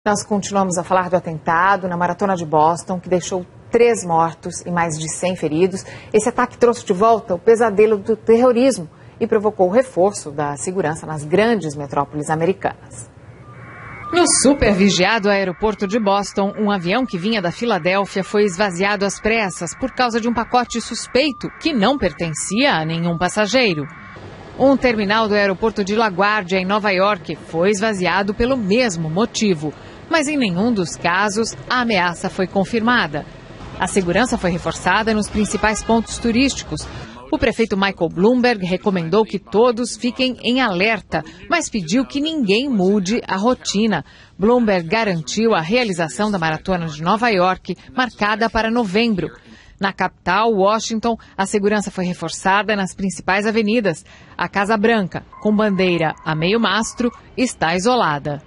Nós continuamos a falar do atentado na Maratona de Boston, que deixou 3 mortos e mais de 100 feridos. Esse ataque trouxe de volta o pesadelo do terrorismo e provocou o reforço da segurança nas grandes metrópoles americanas. No supervigiado aeroporto de Boston, um avião que vinha da Filadélfia foi esvaziado às pressas por causa de um pacote suspeito que não pertencia a nenhum passageiro. Um terminal do aeroporto de LaGuardia, em Nova York, foi esvaziado pelo mesmo motivo. Mas em nenhum dos casos a ameaça foi confirmada. A segurança foi reforçada nos principais pontos turísticos. O prefeito Michael Bloomberg recomendou que todos fiquem em alerta, mas pediu que ninguém mude a rotina. Bloomberg garantiu a realização da Maratona de Nova York, marcada para novembro. Na capital, Washington, a segurança foi reforçada nas principais avenidas. A Casa Branca, com bandeira a meio mastro, está isolada.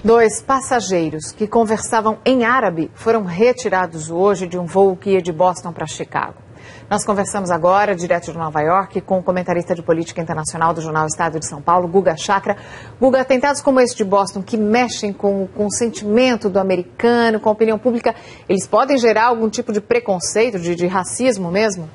2 passageiros que conversavam em árabe foram retirados hoje de um voo que ia de Boston para Chicago. Nós conversamos agora, direto de Nova York, com o comentarista de política internacional do jornal Estado de São Paulo, Guga Chakra. Guga, atentados como esse de Boston, que mexem com o sentimento do americano, com a opinião pública, eles podem gerar algum tipo de preconceito, de racismo mesmo?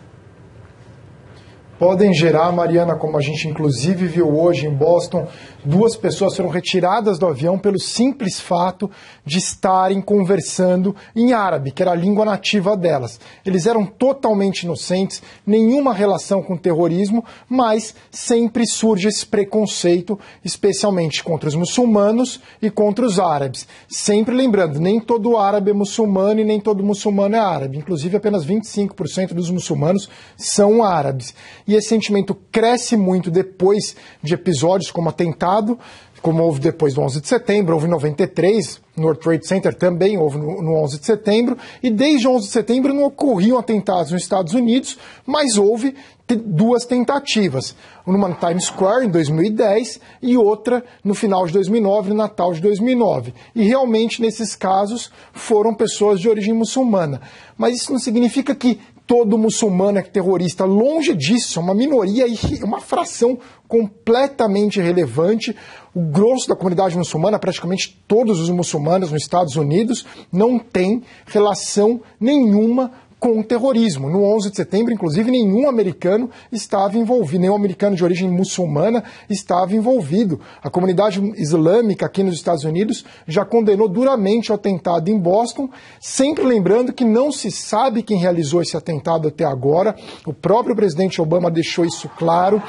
Podem gerar, Mariana, como a gente inclusive viu hoje em Boston, 2 pessoas foram retiradas do avião pelo simples fato de estarem conversando em árabe, que era a língua nativa delas. Eles eram totalmente inocentes, nenhuma relação com terrorismo, mas sempre surge esse preconceito, especialmente contra os muçulmanos e contra os árabes. Sempre lembrando, nem todo árabe é muçulmano e nem todo muçulmano é árabe. Inclusive, apenas 25% dos muçulmanos são árabes. E esse sentimento cresce muito depois de episódios como atentado, como houve depois do 11 de setembro, houve em 93, no World Trade Center também houve no 11 de setembro, e desde o 11 de setembro não ocorriam atentados nos Estados Unidos, mas houve 2 tentativas, uma no Times Square em 2010 e outra no final de 2009, no Natal de 2009. E realmente nesses casos foram pessoas de origem muçulmana. Mas isso não significa que todo muçulmano é terrorista. Longe disso, é uma minoria e uma fração completamente irrelevante. O grosso da comunidade muçulmana, praticamente todos os muçulmanos nos Estados Unidos, não tem relação nenhuma com o terrorismo. No 11 de setembro, inclusive, nenhum americano estava envolvido, nenhum americano de origem muçulmana estava envolvido. A comunidade islâmica aqui nos Estados Unidos já condenou duramente o atentado em Boston, sempre lembrando que não se sabe quem realizou esse atentado até agora. O próprio presidente Obama deixou isso claro,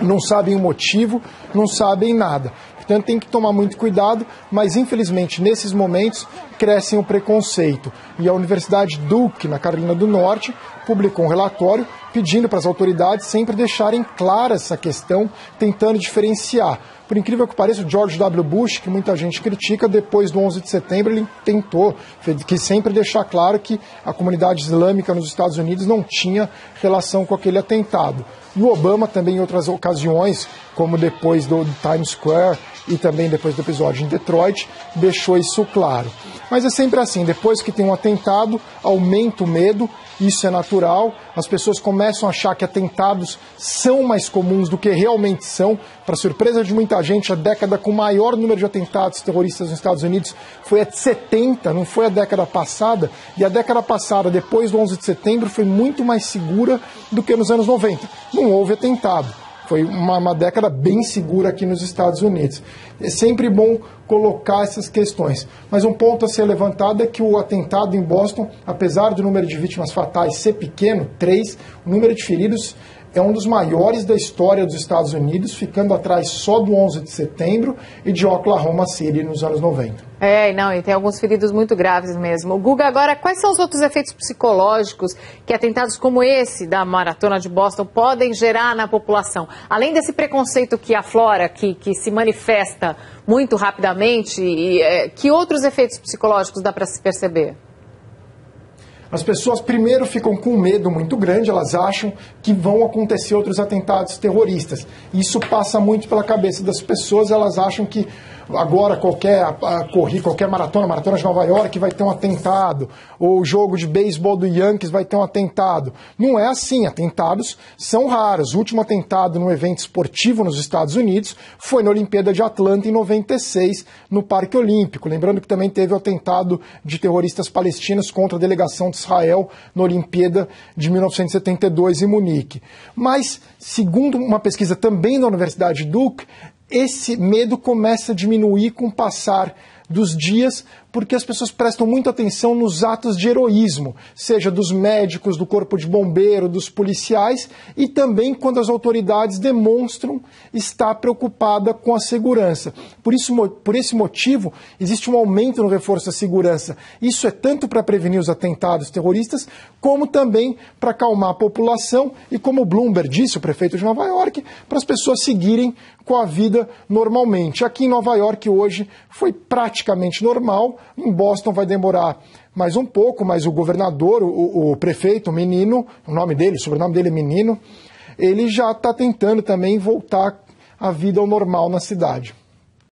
não sabem o motivo, não sabem nada. Portanto, tem que tomar muito cuidado, mas infelizmente nesses momentos crescem o preconceito. E a Universidade Duke, na Carolina do Norte, publicou um relatório pedindo para as autoridades sempre deixarem clara essa questão, tentando diferenciar. Por incrível que pareça, o George W. Bush, que muita gente critica, depois do 11 de setembro, ele tentou que sempre deixar claro que a comunidade islâmica nos Estados Unidos não tinha relação com aquele atentado. E o Obama também em outras ocasiões, como depois do Times Square e também depois do episódio em Detroit, deixou isso claro. Mas é sempre assim, depois que tem um atentado, aumenta o medo, isso é natural, as pessoas começam a achar que atentados são mais comuns do que realmente são. Para surpresa de muita gente, a década com o maior número de atentados terroristas nos Estados Unidos foi a de 70, não foi a década passada, e a década passada, depois do 11 de setembro, foi muito mais segura do que nos anos 90. Não houve atentado. Foi uma década bem segura aqui nos Estados Unidos. É sempre bom colocar essas questões. Mas um ponto a ser levantado é que o atentado em Boston, apesar do número de vítimas fatais ser pequeno, 3, o número de feridos é um dos maiores da história dos Estados Unidos, ficando atrás só do 11 de setembro e de Oklahoma City nos anos 90. E tem alguns feridos muito graves mesmo. Guga, agora, quais são os outros efeitos psicológicos que atentados como esse da Maratona de Boston podem gerar na população? Além desse preconceito que aflora, que se manifesta muito rapidamente, que outros efeitos psicológicos dá para se perceber? As pessoas primeiro ficam com um medo muito grande, elas acham que vão acontecer outros atentados terroristas. Isso passa muito pela cabeça das pessoas, elas acham que agora qualquer maratona de Nova York vai ter um atentado, ou o jogo de beisebol do Yankees vai ter um atentado. Não é assim, atentados são raros. O último atentado num evento esportivo nos Estados Unidos foi na Olimpíada de Atlanta em 96, no Parque Olímpico. Lembrando que também teve o atentado de terroristas palestinos contra a delegação de Israel na Olimpíada de 1972 em Munique. Mas, segundo uma pesquisa também da Universidade Duke, esse medo começa a diminuir com o passar dos dias, porque as pessoas prestam muita atenção nos atos de heroísmo, seja dos médicos, do corpo de bombeiro, dos policiais, e também quando as autoridades demonstram estar preocupada com a segurança. Por esse motivo, existe um aumento no reforço da segurança. Isso é tanto para prevenir os atentados terroristas, como também para acalmar a população e, como o Bloomberg disse, o prefeito de Nova York, para as pessoas seguirem com a vida normalmente. Aqui em Nova York hoje foi praticamente normal. Em Boston vai demorar mais um pouco, mas o governador, o prefeito, o Menino, o sobrenome dele é Menino, ele já está tentando também voltar a vida ao normal na cidade.